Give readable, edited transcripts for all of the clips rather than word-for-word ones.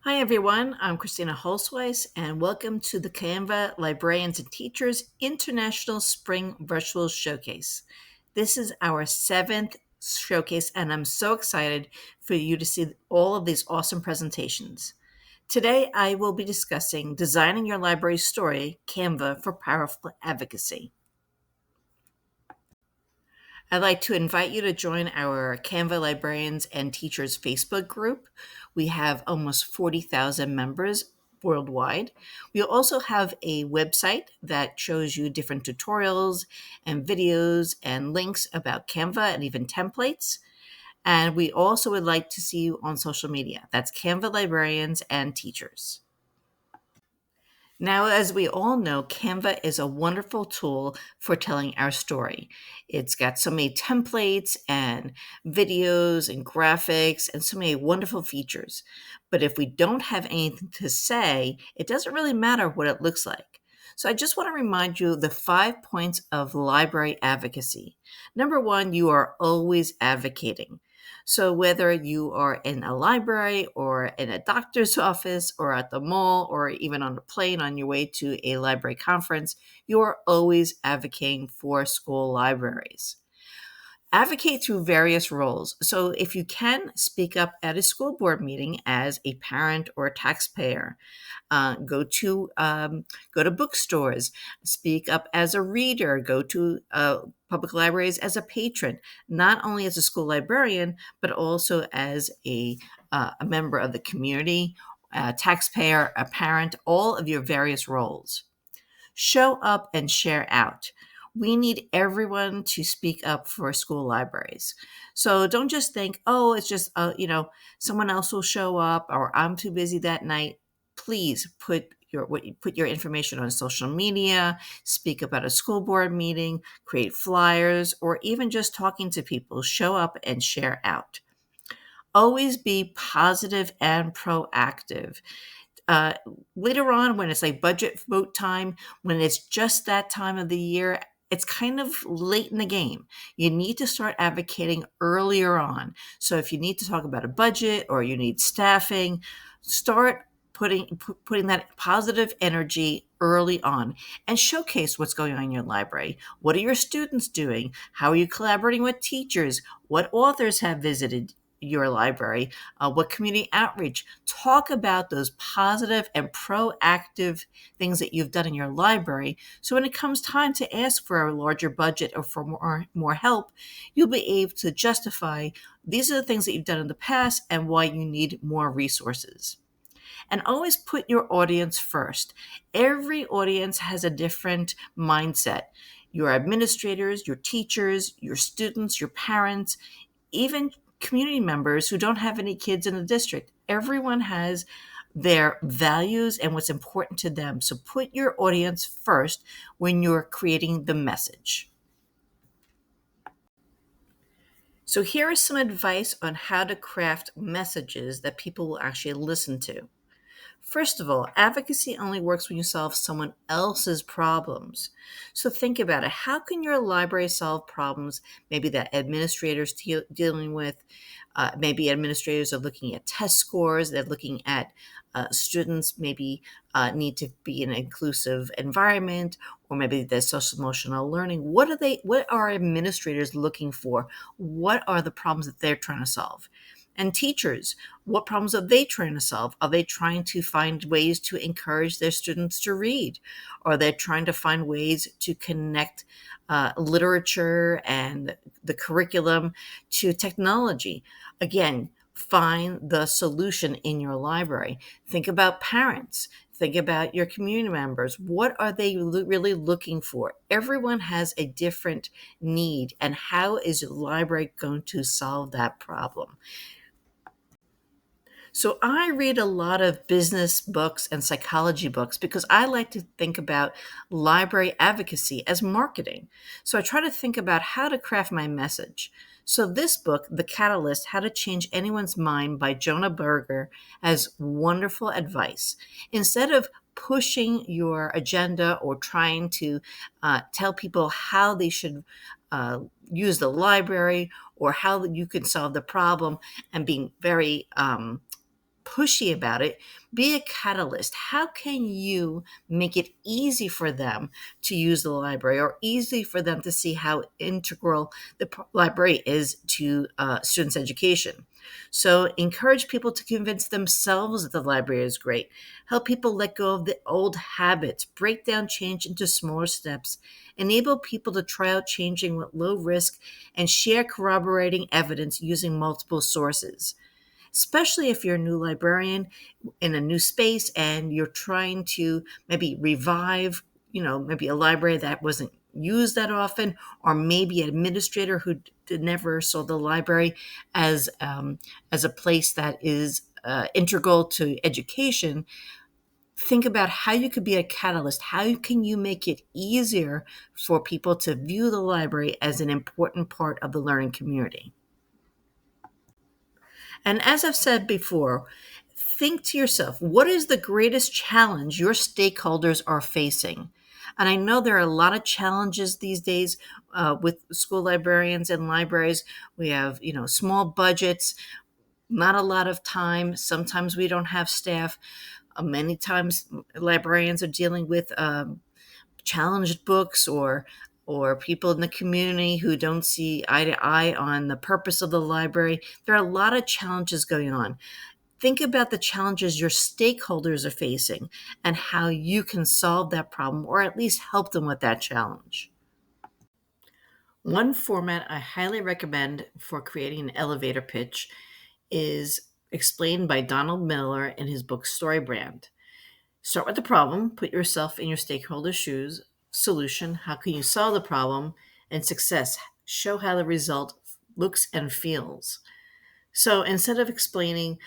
Hi, everyone. I'm Kristina Holzweiss, and welcome to the Canva Librarians and Teachers International Spring Virtual Showcase. This is our seventh showcase, and I'm so excited for you to see all of these awesome presentations. Today, I will be discussing Designing Your Library Story, Canva for Powerful Advocacy. I'd like to invite you to join our Canva Librarians and Teachers Facebook group. We have almost 40,000 members worldwide. We also have a website that shows you different tutorials and videos and links about Canva and even templates. And we also would like to see you on social media. That's Canva Librarians and Teachers. Now, as we all know, Canva is a wonderful tool for telling our story. It's got so many templates and videos and graphics and so many wonderful features. But if we don't have anything to say, it doesn't really matter what it looks like. So I just want to remind you of the 5 points of library advocacy. Number one, you are always advocating. So whether you are in a library or in a doctor's office or at the mall or even on a plane on your way to a library conference, you are always advocating for school libraries. Advocate through various roles. So if you can, speak up at a school board meeting as a parent or a taxpayer. Go to bookstores, speak up as a reader, go to public libraries as a patron, not only as a school librarian, but also as a member of the community, a taxpayer, a parent, all of your various roles. Show up and share out. We need everyone to speak up for school libraries. So don't just think, oh, it's just, someone else will show up or I'm too busy that night. Please put your information on social media, speak up at a school board meeting, create flyers, or even just talking to people. Show up and share out. Always be positive and proactive. Uh, Later on, when it's like budget vote time, when it's just that time of the year, it's kind of late in the game. You need to start advocating earlier on. So if you need to talk about a budget or you need staffing, start putting that positive energy early on and showcase what's going on in your library. What are your students doing? How are you collaborating with teachers? What authors have visited your library? What community outreach? Talk about those positive and proactive things that you've done in your library. So when it comes time to ask for a larger budget or for more help, you'll be able to justify these are the things that you've done in the past and why you need more resources. And always put your audience first. Every audience has a different mindset. Your administrators, your teachers, your students, your parents, even community members who don't have any kids in the district. Everyone has their values and what's important to them. So put your audience first when you're creating the message. So here is some advice on how to craft messages that people will actually listen to. First of all, advocacy only works when you solve someone else's problems. So think about it. How can your library solve problems maybe that administrators dealing with? Maybe administrators are looking at test scores. They're looking at students maybe need to be in an inclusive environment, or maybe there's social emotional learning. What are administrators looking for? What are the problems that they're trying to solve? And teachers, what problems are they trying to solve? Are they trying to find ways to encourage their students to read? Are they trying to find ways to connect literature and the curriculum to technology? Again, find the solution in your library. Think about parents. Think about your community members. What are they really looking for? Everyone has a different need, and how is your library going to solve that problem? So I read a lot of business books and psychology books because I like to think about library advocacy as marketing. So I try to think about how to craft my message. So this book, The Catalyst: How to Change Anyone's Mind by Jonah Berger, has wonderful advice. Instead of pushing your agenda or trying to tell people how they should use the library or how you can solve the problem and being very pushy about it. Be a catalyst. How can you make it easy for them to use the library, or easy for them to see how integral the library is to students' education? So encourage people to convince themselves that the library is great. Help people let go of the old habits. Break down change into smaller steps. Enable people to try out changing with low risk, and share corroborating evidence using multiple sources. Especially if you're a new librarian in a new space and you're trying to maybe revive, maybe a library that wasn't used that often, or maybe an administrator who never saw the library as a place that is integral to education. Think about how you could be a catalyst. How can you make it easier for people to view the library as an important part of the learning community? And as I've said before, think to yourself, what is the greatest challenge your stakeholders are facing? And I know there are a lot of challenges these days with school librarians and libraries. We have, small budgets, not a lot of time. Sometimes we don't have staff. Many times librarians are dealing with challenged books, or people in the community who don't see eye to eye on the purpose of the library. There are a lot of challenges going on. Think about the challenges your stakeholders are facing and how you can solve that problem, or at least help them with that challenge. One format I highly recommend for creating an elevator pitch is explained by Donald Miller in his book Storybrand. Start with the problem, put yourself in your stakeholder's shoes. Solution, how can you solve the problem? And success, show how the result looks and feels. So instead of explaining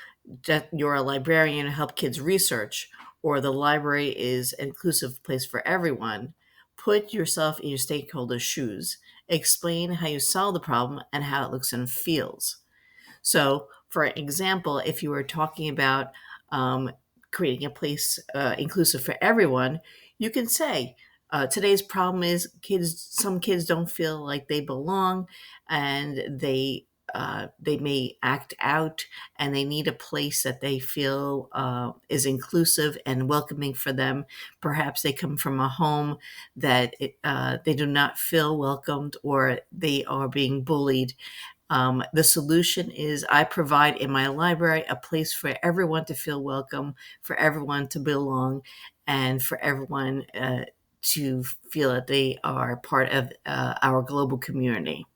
that you're a librarian and help kids research, or the library is an inclusive place for everyone, put yourself in your stakeholder's shoes. Explain how you solve the problem and how it looks and feels. So, for example, if you were talking about creating a place inclusive for everyone, you can say, today's problem is some kids don't feel like they belong, and they may act out, and they need a place that they feel is inclusive and welcoming for them. Perhaps they come from a home that they do not feel welcomed, or they are being bullied. The solution is, I provide in my library a place for everyone to feel welcome, for everyone to belong, and for everyone to feel that they are part of our global community.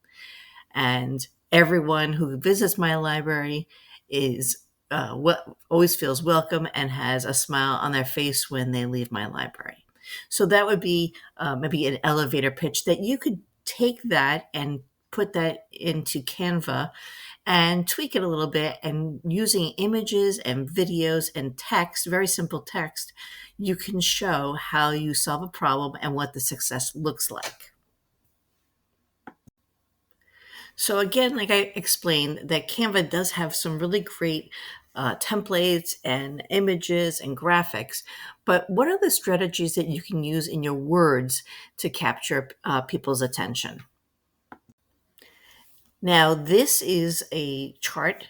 And everyone who visits my library is always feels welcome and has a smile on their face when they leave my library. So that would be maybe an elevator pitch that you could take that and put that into Canva and tweak it a little bit, and using images and videos and text, very simple text, you can show how you solve a problem and what the success looks like. So again, like I explained, that Canva does have some really great templates and images and graphics, but what are the strategies that you can use in your words to capture people's attention? Now, this is a chart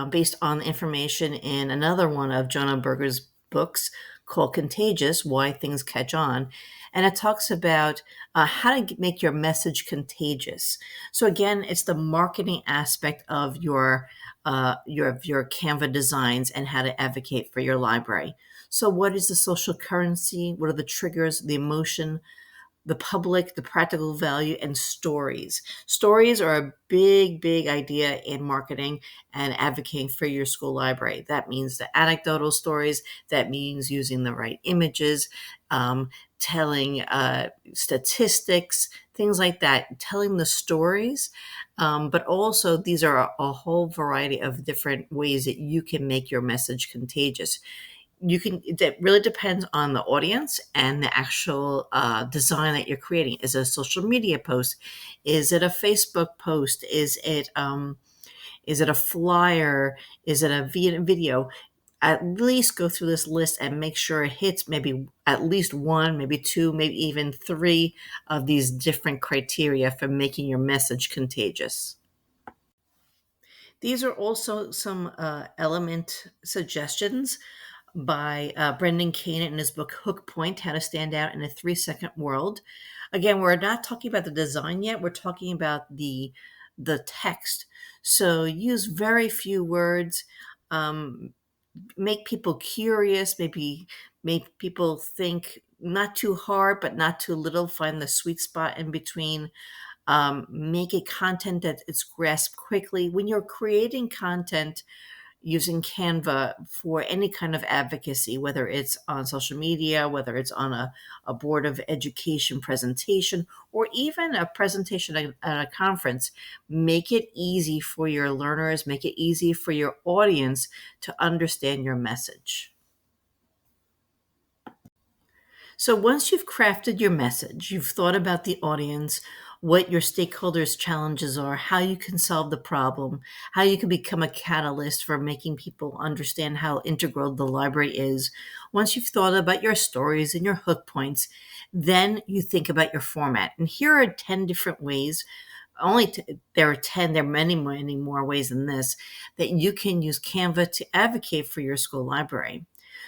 based on information in another one of Jonah Berger's books called Contagious: Why Things Catch On. And it talks about how to make your message contagious. So again, it's the marketing aspect of your Canva designs and how to advocate for your library. So what is the social currency? What are the triggers, the emotion, the public, the practical value, and stories. Stories are a big, big idea in marketing and advocating for your school library. That means the anecdotal stories. That means using the right images, telling statistics, things like that, telling the stories. But also, these are a whole variety of different ways that you can make your message contagious. That really depends on the audience and the actual design that you're creating. Is it a social media post? Is it a Facebook post? Is it a flyer? Is it a video? At least go through this list and make sure it hits maybe at least one, maybe two, maybe even three of these different criteria for making your message contagious. These are also some element suggestions by Brendan Kane in his book Hook Point: How to Stand Out in a 3-Second World. Again, we're not talking about the design yet. We're talking about the text. So use very few words. Um, Make people curious. Maybe make people think not too hard, but not too little. Find the sweet spot in between. Make it content that is grasped quickly. When you're creating content using Canva for any kind of advocacy, whether it's on social media, whether it's on a board of education presentation, or even a presentation at a conference, make it easy for your learners, make it easy for your audience to understand your message. So once you've crafted your message, you've thought about the audience, what your stakeholders' challenges are, how you can solve the problem, how you can become a catalyst for making people understand how integral the library is. Once you've thought about your stories and your hook points, then you think about your format. And here are 10 different ways. There are 10, there are many, many more ways than this that you can use Canva to advocate for your school library.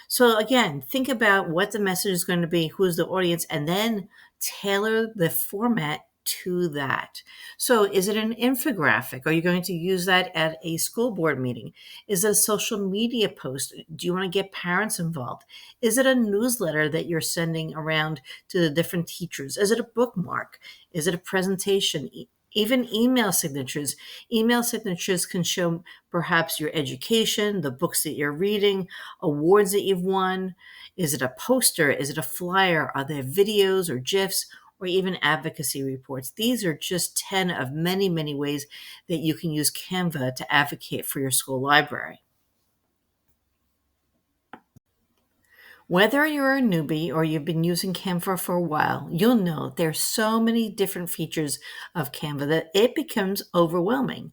So again, think about what the message is going to be, who's the audience, and then tailor the format to that. So is it an infographic? Are you going to use that at a school board meeting? Is it a social media post? Do you want to get parents involved? Is it a newsletter that you're sending around to the different teachers? Is it a bookmark? Is it a presentation? Even email signatures. Email signatures can show perhaps your education, the books that you're reading, awards that you've won. Is it a poster? Is it a flyer? Are there videos or GIFs or even advocacy reports? These are just 10 of many, many ways that you can use Canva to advocate for your school library. Whether you're a newbie or you've been using Canva for a while, you'll know there's so many different features of Canva that it becomes overwhelming.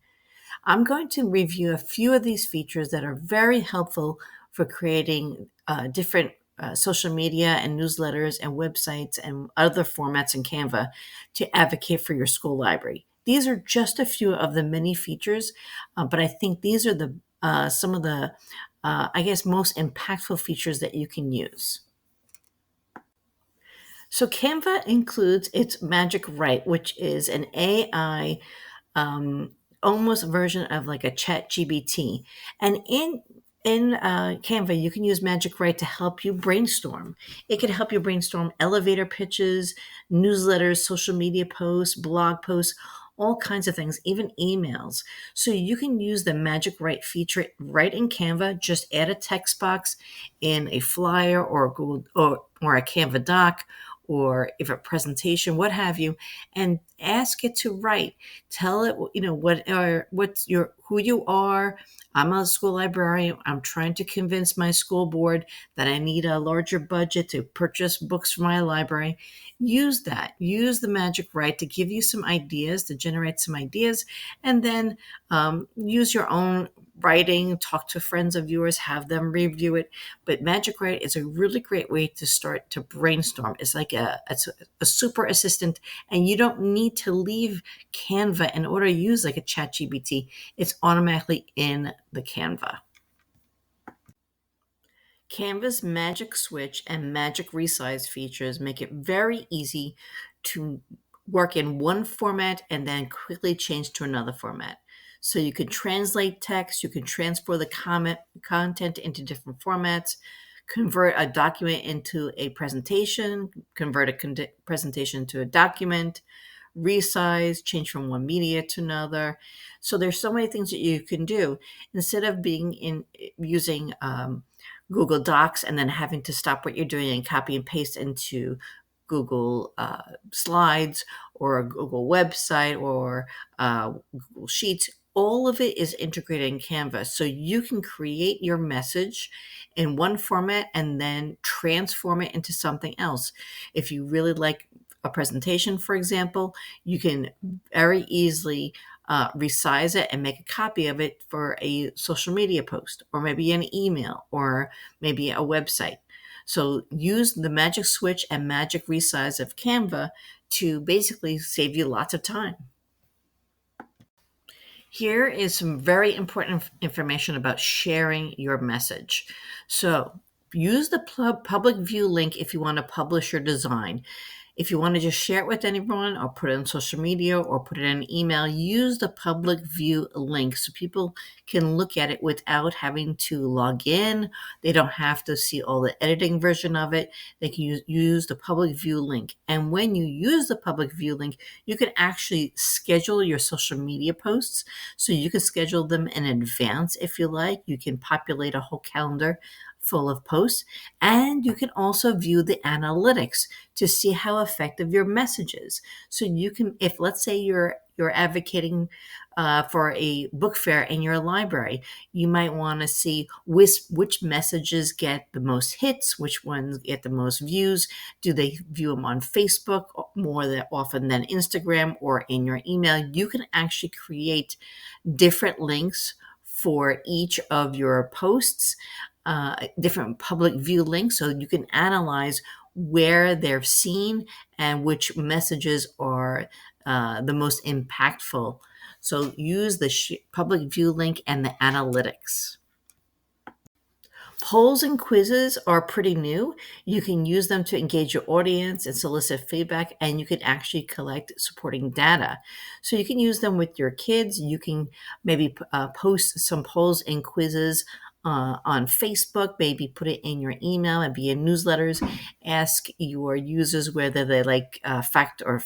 I'm going to review a few of these features that are very helpful for creating different social media and newsletters and websites and other formats in Canva to advocate for your school library. These are just a few of the many features, but I think these are some of the, I guess, most impactful features that you can use. So Canva includes its Magic Write, which is an AI almost version of like a chat GBT. And in Canva, you can use Magic Write to help you brainstorm. It can help you brainstorm elevator pitches, newsletters, social media posts, blog posts, all kinds of things, even emails. So you can use the Magic Write feature right in Canva. Just add a text box in a flyer or a Google or a Canva doc or if a presentation, what have you, and ask it to write. Tell it, what's your who you are. I'm a school librarian. I'm trying to convince my school board that I need a larger budget to purchase books for my library. Use that. Use the Magic Write to give you some ideas, to generate some ideas, and then use your own writing, talk to friends of yours, have them review it. But Magic Write is a really great way to start to brainstorm. It's like it's a super assistant, and you don't need to leave Canva in order to use like a chat GBT. It's automatically in the Canva. Canva's Magic Switch and Magic Resize features make it very easy to work in one format and then quickly change to another format. So you can translate text, you can transfer the content into different formats, convert a document into a presentation, convert a presentation to a document, resize, change from one media to another. So there's so many things that you can do instead of using Google Docs and then having to stop what you're doing and copy and paste into Google Slides or a Google website or Google Sheets. All of it is integrated in Canva. So you can create your message in one format and then transform it into something else. If you really like a presentation, for example, you can very easily resize it and make a copy of it for a social media post or maybe an email or maybe a website. So use the Magic Switch and Magic Resize of Canva to basically save you lots of time. Here is some very important information about sharing your message. So, use the public view link if you want to publish your design. If you want to just share it with anyone or put it on social media or put it in an email, use the public view link so people can look at it without having to log in. They don't have to see all the editing version of it. They can use the public view link. And when you use the public view link, you can actually schedule your social media posts. So you can schedule them in advance if you like. You can populate a whole calendar full of posts. And you can also view the analytics to see how effective your message is. So you can, if let's say you're advocating for a book fair in your library, you might want to see which messages get the most hits, which ones get the most views. Do they view them on Facebook more often than Instagram or in your email? You can actually create different links for each of your posts, different public view links, so you can analyze where they're seen and which messages are the most impactful. So use the public view link and the analytics. Polls and quizzes are pretty new. You can use them to engage your audience and solicit feedback, and you can actually collect supporting data. So you can use them with your kids. You can maybe post some polls and quizzes on Facebook, maybe put it in your email and be in newsletters. Ask your users whether they like fact or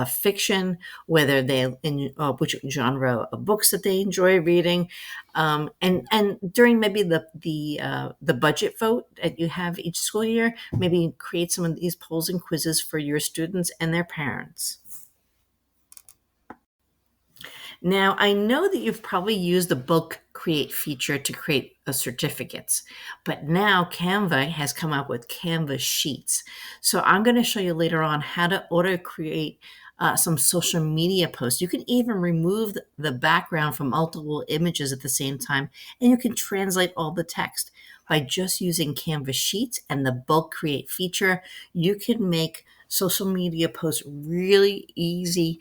fiction, whether they in which genre of books that they enjoy reading, and during maybe the budget vote that you have each school year, maybe create some of these polls and quizzes for your students and their parents. Now, I know that you've probably used the bulk create feature to create certificates, but now Canva has come up with Canva Sheets. So I'm going to show you later on how to auto create some social media posts. You can even remove the background from multiple images at the same time, and you can translate all the text. By just using Canva Sheets and the bulk create feature, you can make social media posts really easy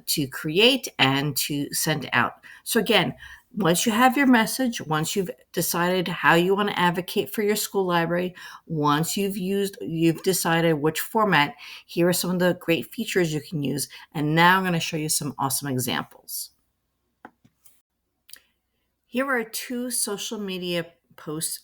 to create and to send out. So again, once you have your message, once you've decided how you want to advocate for your school library, once you've decided which format, here are some of the great features you can use. And now I'm going to show you some awesome examples. Here are two social media posts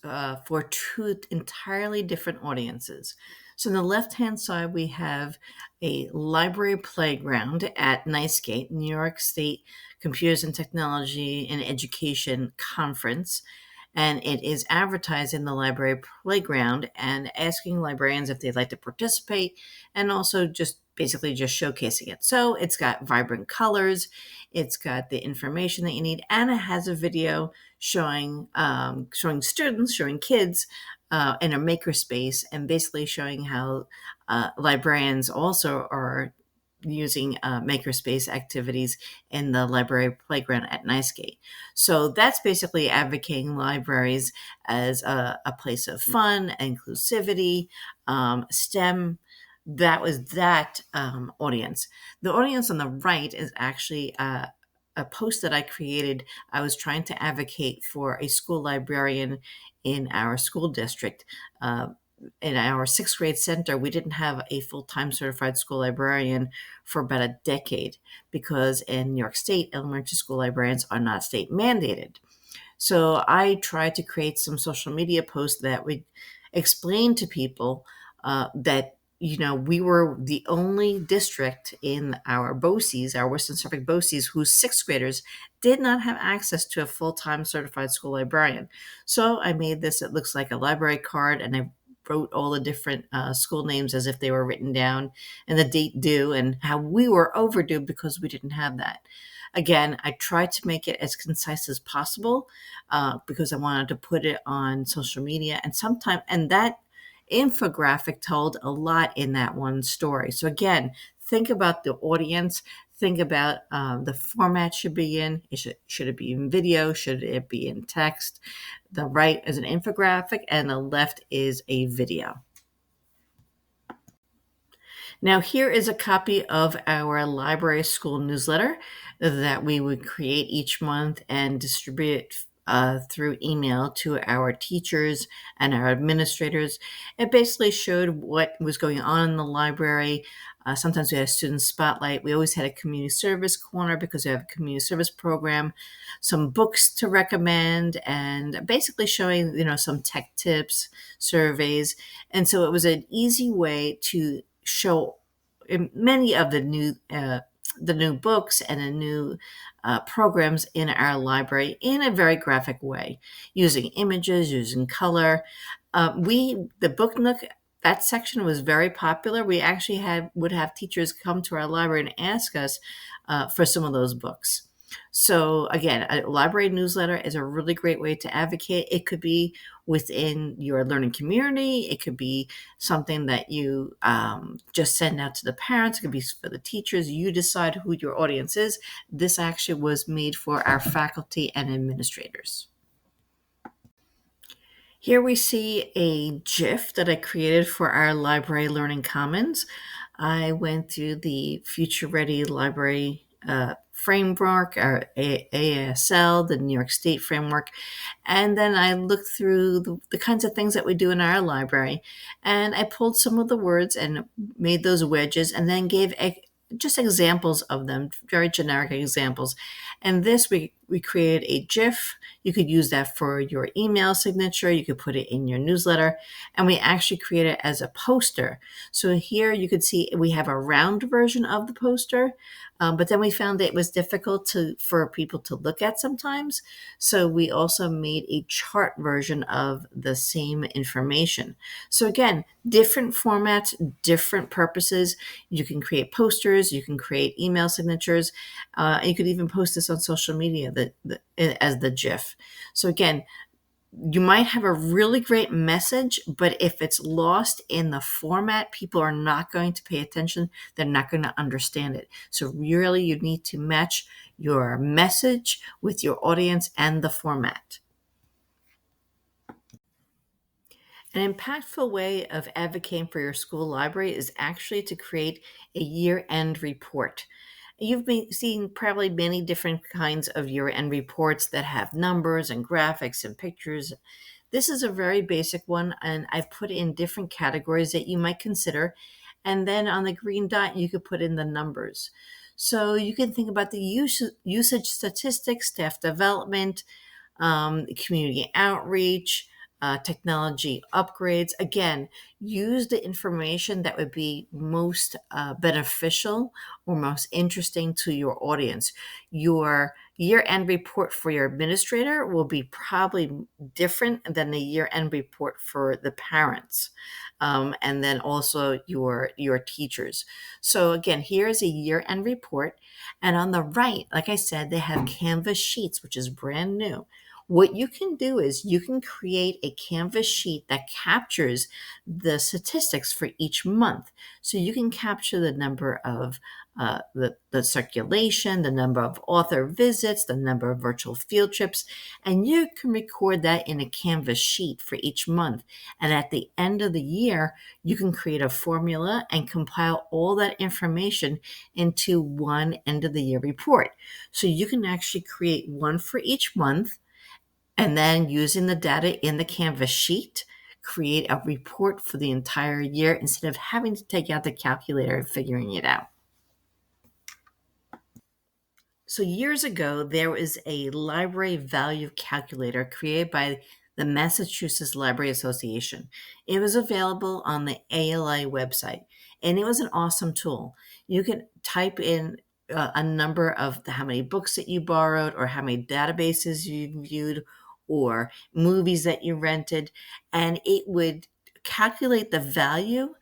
for two entirely different audiences. So on the left-hand side, we have a library playground at NYSCATE, New York State Computers and Technology and Education Conference. And it is advertised in the library playground and asking librarians if they'd like to participate, and also just basically just showcasing it. So it's got vibrant colors, it's got the information that you need, and it has a video showing students, showing kids in a makerspace, and basically showing how librarians also are using makerspace activities in the library playground at NYSCATE. So that's basically advocating libraries as a place of fun, inclusivity, STEM. That was that audience. The audience on the right is actually a post that I created. I was trying to advocate for a school librarian in our school district. In our sixth grade center, we didn't have a full-time certified school librarian for about a decade because in New York State, elementary school librarians are not state mandated. So I tried to create some social media posts that would explain to people that we were the only district in our BOCES, our Western Suffolk BOCES, whose sixth graders did not have access to a full-time certified school librarian. So I made this, it looks like a library card, and I wrote all the different school names as if they were written down, and the date due, and how we were overdue because we didn't have that. Again, I tried to make it as concise as possible because I wanted to put it on social media, and that infographic told a lot in that one story. So again, think about the audience. Think about the format should be in. Should it be in video? Should it be in text? The right is an infographic and the left is a video. Now, here is a copy of our library school newsletter that we would create each month and distribute through email to our teachers and our administrators. It basically showed what was going on in the library. Sometimes we had a student spotlight. We always had a community service corner because we have a community service program, some books to recommend, and basically showing, some tech tips, surveys. And so it was an easy way to show many of the new books and the new programs in our library in a very graphic way, using images, using color. The book nook, that section was very popular. We actually would have teachers come to our library and ask us for some of those books. So again, a library newsletter is a really great way to advocate. It could be within your learning community. It could be something that you just send out to the parents. It could be for the teachers. You decide who your audience is. This actually was made for our faculty and administrators. Here we see a GIF that I created for our Library Learning Commons. I went through the Future Ready Library framework, our AASL, the New York State framework, and then I looked through the kinds of things that we do in our library, and I pulled some of the words and made those wedges, and then gave just examples of them, very generic examples. And this, we created a GIF. You could use that for your email signature. You could put it in your newsletter. And we actually created it as a poster. So here you could see we have a round version of the poster, but then we found that it was difficult for people to look at sometimes. So we also made a chart version of the same information. So again, different formats, different purposes. You can create posters, you can create email signatures, and you could even post this on social media as the GIF. So again, you might have a really great message, but if it's lost in the format, people are not going to pay attention. They're not going to understand it. So really, you need to match your message with your audience and the format. An impactful way of advocating for your school library is actually to create a year-end report. You've been seeing probably many different kinds of year-end reports that have numbers and graphics and pictures. This is a very basic one, and I've put in different categories that you might consider. And then on the green dot, you could put in the numbers. So you can think about the usage statistics, staff development, community outreach, technology upgrades. Again, use the information that would be most beneficial or most interesting to your audience. Your year-end report for your administrator will be probably different than the year-end report for the parents. And then also your teachers. So again, here's a year-end report. And on the right, like I said, they have Canva Sheets, which is brand new. What you can do is you can create a Canvas sheet that captures the statistics for each month. So you can capture the number of the circulation, the number of author visits, the number of virtual field trips, and you can record that in a Canvas sheet for each month. And at the end of the year, you can create a formula and compile all that information into one end of the year report. So you can actually create one for each month, and then using the data in the Canvas sheet, create a report for the entire year instead of having to take out the calculator and figuring it out. So years ago, there was a library value calculator created by the Massachusetts Library Association. It was available on the ALI website, and it was an awesome tool. You could type in a number of how many books that you borrowed, or how many databases you viewed, or movies that you rented, and it would calculate the value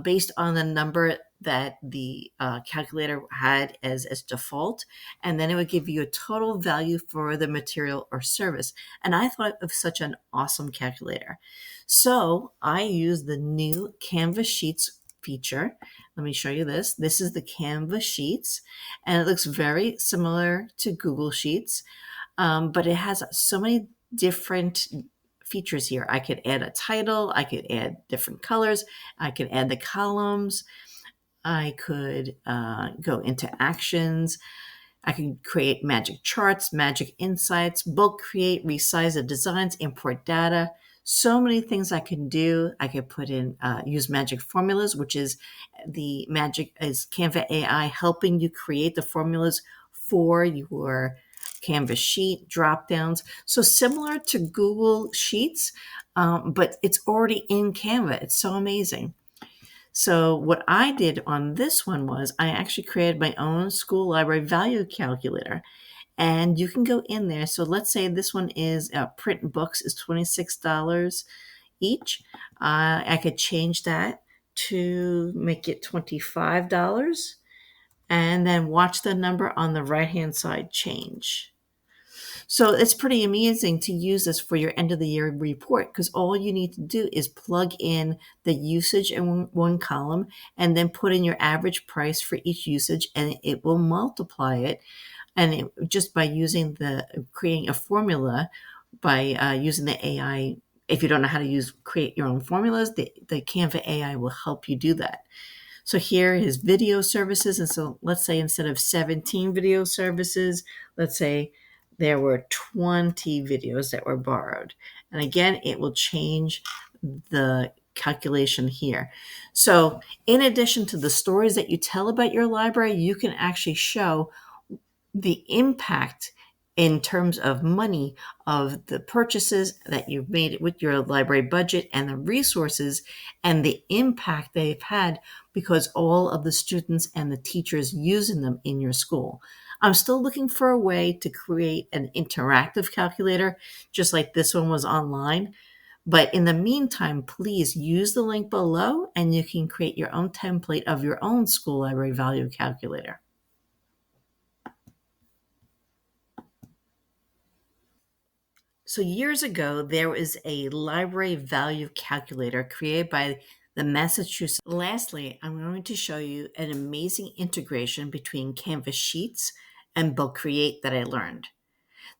based on the number that the calculator had as default, and then it would give you a total value for the material or service. And I thought it was such an awesome calculator. So I used the new Canva Sheets feature. Let me show you this. This is the Canva Sheets, and it looks very similar to Google Sheets, but it has so many different features here. I could add a title, I could add different colors, I could add the columns. I could go into actions. I can create magic charts, magic insights, bulk create, resize the designs, import data. So many things I can do. I could put in, use magic formulas, which is Canva AI helping you create the formulas for your Canva sheet drop downs. So similar to Google Sheets, but it's already in Canva. It's so amazing. So what I did on this one was I actually created my own school library value calculator, and you can go in there. So let's say this one is print books is $26 each. I could change that to make it $25 and then watch the number on the right hand side change. So it's pretty amazing to use this for your end of the year report because all you need to do is plug in the usage in one column and then put in your average price for each usage, and it will multiply it. And just by creating a formula by using the AI. If you don't know how to create your own formulas, the Canva AI will help you do that. So here is video services. And so let's say instead of 17 video services, let's say there were 20 videos that were borrowed. And again, it will change the calculation here. So in addition to the stories that you tell about your library, you can actually show the impact in terms of money of the purchases that you've made with your library budget and the resources and the impact they've had because all of the students and the teachers using them in your school. I'm still looking for a way to create an interactive calculator, just like this one was online. But in the meantime, please use the link below and you can create your own template of your own school library value calculator. So years ago, there was a library value calculator created by the Massachusetts. Lastly, I'm going to show you an amazing integration between Canva Sheets and Bulk Create that I learned.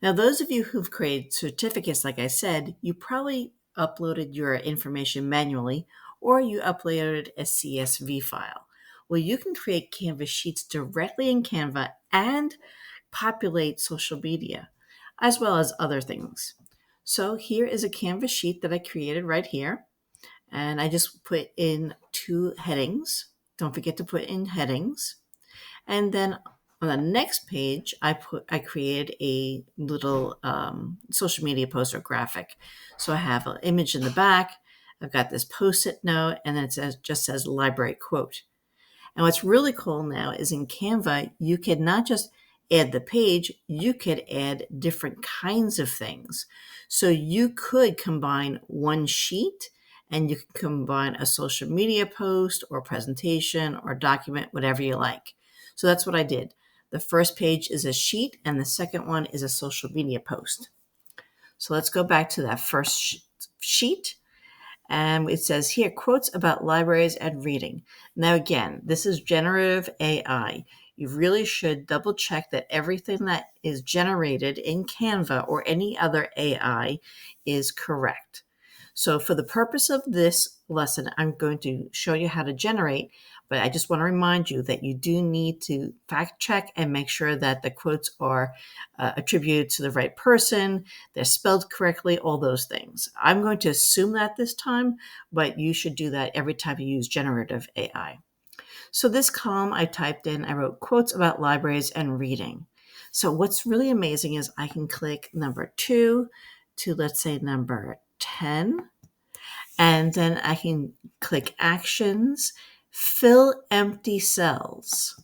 Now, those of you who've created certificates, like I said, you probably uploaded your information manually or you uploaded a CSV file. Well, you can create Canva Sheets directly in Canva and populate social media, as well as other things. So here is a Canva sheet that I created right here. And I just put in 2 headings. Don't forget to put in headings. And then on the next page, I created a little social media post or graphic. So I have an image in the back. I've got this post-it note, and then just says library quote. And what's really cool now is in Canva, you can not just add the page, you could add different kinds of things. So you could combine one sheet and you can combine a social media post or presentation or document, whatever you like. So that's what I did. The first page is a sheet and the second one is a social media post. So let's go back to that first sheet. And it says here, quotes about libraries and reading. Now, again, this is generative AI. You really should double check that everything that is generated in Canva or any other AI is correct. So for the purpose of this lesson, I'm going to show you how to generate, but I just want to remind you that you do need to fact check and make sure that the quotes are attributed to the right person, they're spelled correctly, all those things. I'm going to assume that this time, but you should do that every time you use generative AI. So this column I typed in, I wrote quotes about libraries and reading. So what's really amazing is I can click number 2 to, let's say, number 10. And then I can click actions, fill empty cells.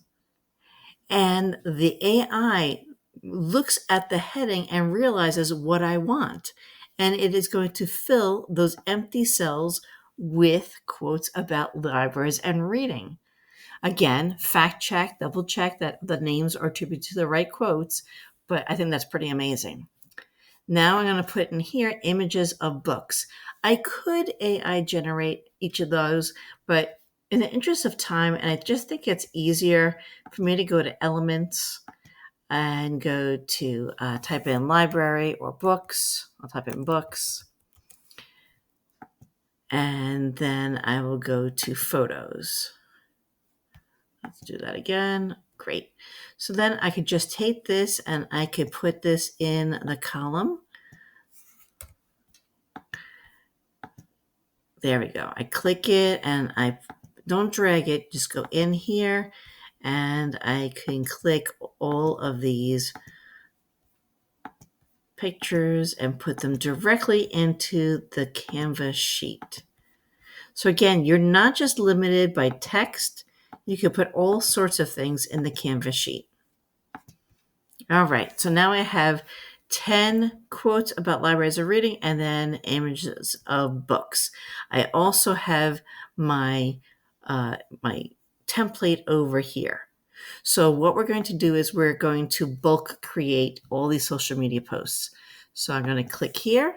And the AI looks at the heading and realizes what I want. And it is going to fill those empty cells with quotes about libraries and reading. Again, fact check, double check that the names are attributed to the right quotes, but I think that's pretty amazing. Now I'm going to put in here images of books. I could AI generate each of those, but in the interest of time, and I just think it's easier for me to go to elements and go to type in library or books. I'll type in books. And then I will go to photos. Let's do that again. Great. So then I could just take this and I could put this in the column. There we go. I click it and I don't drag it, just go in here and I can click all of these pictures and put them directly into the Canva sheet. So again, you're not just limited by text. You can put all sorts of things in the Canva sheet. All right, so now I have 10 quotes about libraries of reading and then images of books. I also have my template over here. So what we're going to do is we're going to bulk create all these social media posts. So I'm going to click here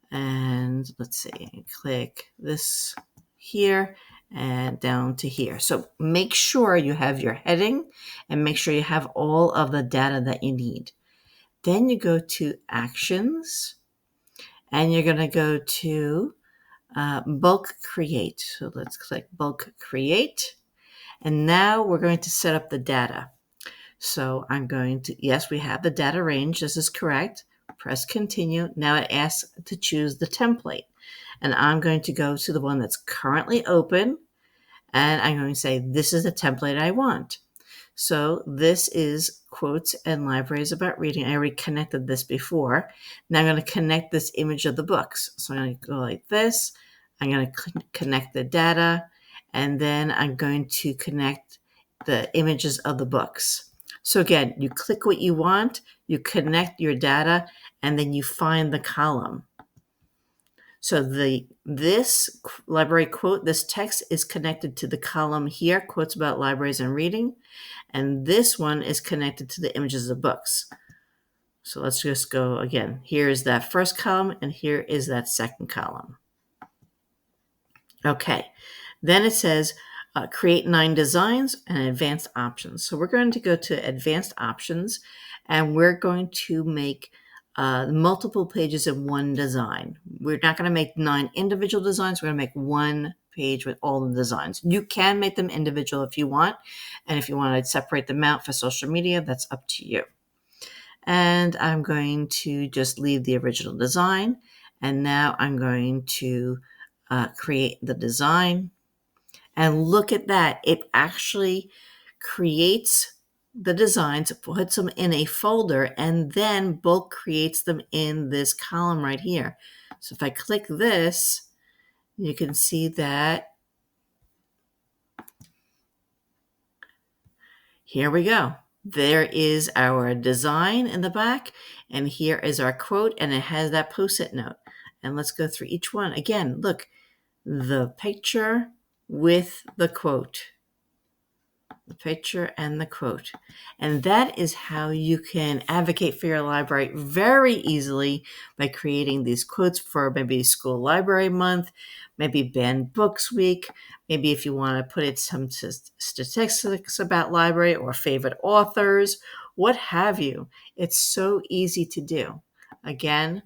and let's see, click this here and down to here. So make sure you have your heading and make sure you have all of the data that you need. Then you go to actions and you're going to go to bulk create. So let's click bulk create. And now we're going to set up the data. So I'm going to, yes, we have the data range. This is correct. Press continue. Now it asks to choose the template. And I'm going to go to the one that's currently open. And I'm going to say, this is the template I want. So this is quotes and libraries about reading. I already connected this before. Now I'm going to connect this image of the books. So I'm going to go like this. I'm going to connect the data. And then I'm going to connect the images of the books. So again, you click what you want, you connect your data, and then you find the column. So this library quote, this text is connected to the column here, quotes about libraries and reading. And this one is connected to the images of books. So let's just go again. Here is that first column, and here is that second column. Okay, then it says create 9 designs and advanced options. So we're going to go to advanced options, and we're going to make multiple pages in one design. We're not going to make 9 individual designs. We're going to make one page with all the designs. You can make them individual if you want, and if you want to separate them out for social media, that's up to you. And I'm going to just leave the original design, and now I'm going to create the design. And look at that. It actually creates the designs, puts them in a folder, and then bulk creates them in this column right here. So if I click this, you can see that here we go. There is our design in the back, and here is our quote, and it has that post-it note. And let's go through each one. Again, look, the picture with the quote. The picture and the quote. And that is how you can advocate for your library very easily by creating these quotes for maybe School Library Month, maybe Banned Books Week, maybe if you want to put in some statistics about library or favorite authors, what have you. It's so easy to do. Again,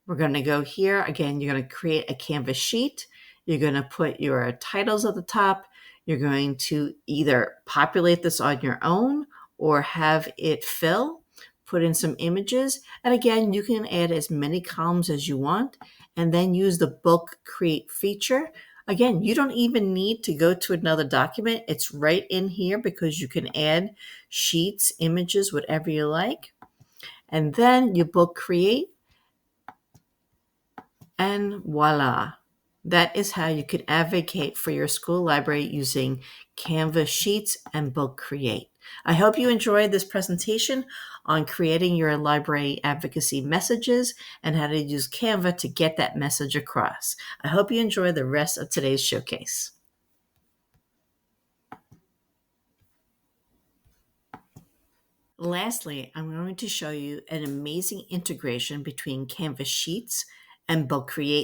we're going to go here. Again, you're going to create a Canvas sheet. You're going to put your titles at the top. You're going to either populate this on your own or have it fill, put in some images. And again, you can add as many columns as you want and then use the bulk create feature. Again, you don't even need to go to another document. It's right in here because you can add sheets, images, whatever you like. And then you bulk create. And voila, that is how you could advocate for your school library using Canva Sheets and bulk create. I hope you enjoyed this presentation on creating your library advocacy messages and how to use Canva to get that message across. I hope you enjoy the rest of today's showcase. Lastly, I'm going to show you an amazing integration between Canva Sheets and bulk create